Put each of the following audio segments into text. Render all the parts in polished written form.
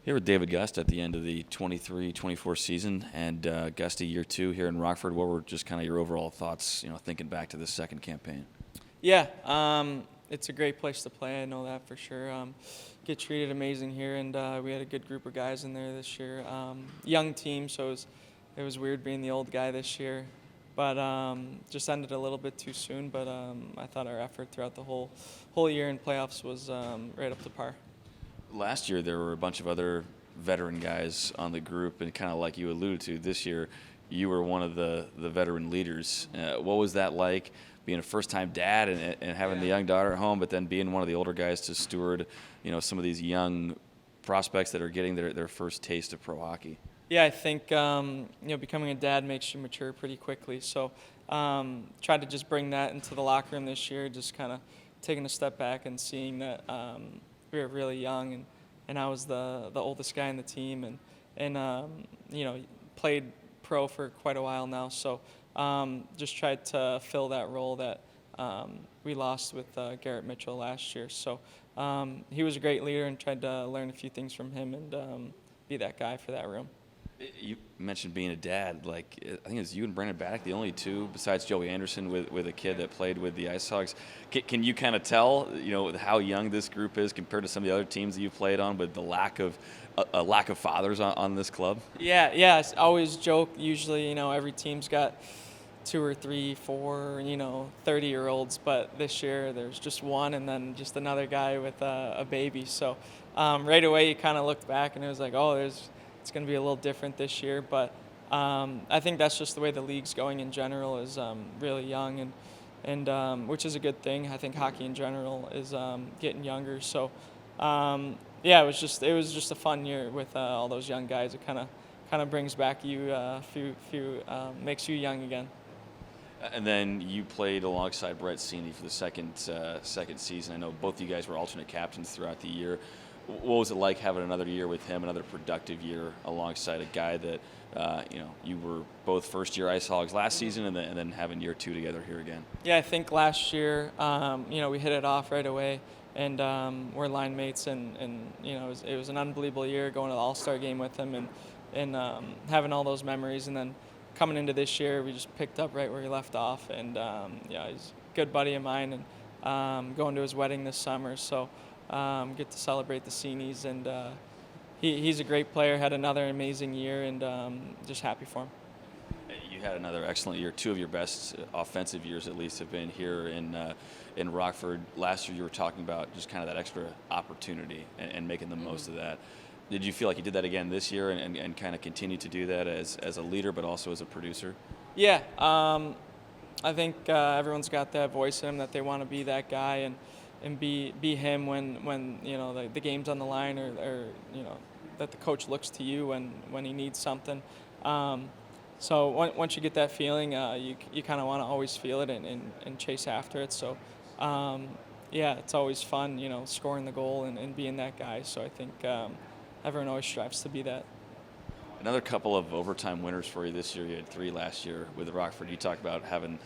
Here with David Gust at the end of the 23-24 season, and Gusty, year two here in Rockford. What were just kind of your overall thoughts, thinking back to this second campaign? Yeah, it's a great place to play. I know that for sure. Get treated amazing here, and we had a good group of guys in there this year. Young team, so it was weird being the old guy this year, but just ended a little bit too soon. But I thought our effort throughout the whole year in playoffs was right up to par. Last year, there were a bunch of other veteran guys on the group, and kind of like you alluded to, this year, you were one of the veteran leaders. What was that like, being a first-time dad and having the young daughter at home, but then being one of the older guys to steward, some of these young prospects that are getting their first taste of pro hockey? Yeah, I think becoming a dad makes you mature pretty quickly. So tried to just bring that into the locker room this year, just kind of taking a step back and seeing that we were really young, and I was the oldest guy in the team, and played pro for quite a while now. So just tried to fill that role that we lost with Garrett Mitchell last year. So he was a great leader, and tried to learn a few things from him and be that guy for that room. You mentioned being a dad. I think it's you and Brandon Baddock, the only two besides Joey Anderson with a kid that played with the IceHogs. Can you kind of tell, how young this group is compared to some of the other teams that you played on, with the lack of fathers on this club? Yeah. I always joke. Usually, every team's got 2 or 3, 4, 30-year-olds, but this year there's just one, and then just another guy with a baby. So right away you kind of looked back, and it was like, it's going to be a little different this year, but I think that's just the way the league's going in general, is really young, and which is a good thing. I think hockey in general is getting younger. So it was just a fun year with all those young guys. It kind of brings back you makes you young again. And then you played alongside Brett Seney for the second season. I know both of you guys were alternate captains throughout the year. What was it like having another year with him, another productive year alongside a guy that, you were both first-year IceHogs last season, and then having year two together here again? Yeah, I think last year, we hit it off right away, and we're line mates, and it was an unbelievable year going to the All-Star game with him, and having all those memories, and then coming into this year, we just picked up right where he left off, and he's a good buddy of mine, and going to his wedding this summer, so get to celebrate the Seneys, and he's a great player, had another amazing year, and just happy for him. You had another excellent year. Two of your best offensive years, at least, have been here in Rockford. Last year, you were talking about just kind of that extra opportunity and making the most of that. Did you feel like you did that again this year, and kind of continue to do that as a leader, but also as a producer? Yeah, I think everyone's got that voice in them that they want to be that guy, and be him when the game's on the line, or that the coach looks to you when he needs something. So once you get that feeling, you kind of want to always feel it and chase after it. So it's always fun, scoring the goal and being that guy. So I think everyone always strives to be that. Another couple of overtime winners for you this year. You had 3 last year with Rockford. You talked about having,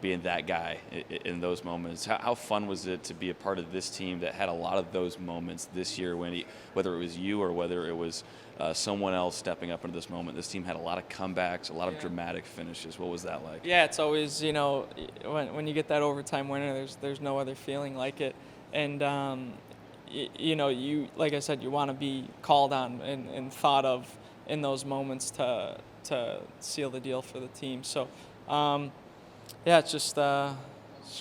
being that guy in those moments. How fun was it to be a part of this team that had a lot of those moments this year, whether it was you or whether it was someone else stepping up into this moment? This team had a lot of comebacks, a lot of dramatic finishes. What was that like? Yeah, it's always, when you get that overtime winner, there's no other feeling like it. And, you, like I said, you want to be called on and thought of in those moments to seal the deal for the team. So, it's just a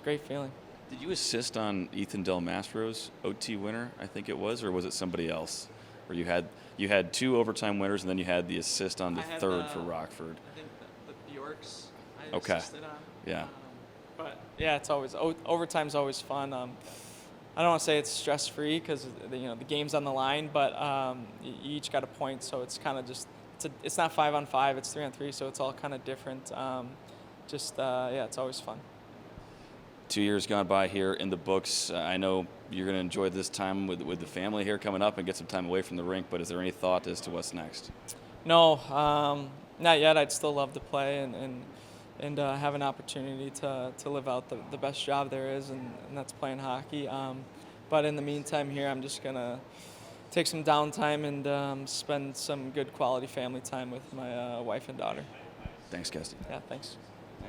great feeling. Did you assist on Ethan Del Mastro's OT winner, I think it was, or was it somebody else? Where you had 2 overtime winners, and then you had the assist on the third for Rockford. I think the Bjorks I Okay. assisted on. Yeah. But it's always overtime's always fun. I don't want to say it's stress-free because the game's on the line, but you each got a point, so it's kind of just it's not 5-on-5, it's 3-on-3, so it's all kind of different. It's always fun. 2 years gone by here in the books. I know you're going to enjoy this time with the family here coming up and get some time away from the rink, but is there any thought as to what's next? No, not yet. I'd still love to play and have an opportunity to live out the best job there is, and that's playing hockey. But in the meantime here, I'm just going to take some downtime and spend some good quality family time with my wife and daughter. Thanks, Gusty. Yeah, thanks.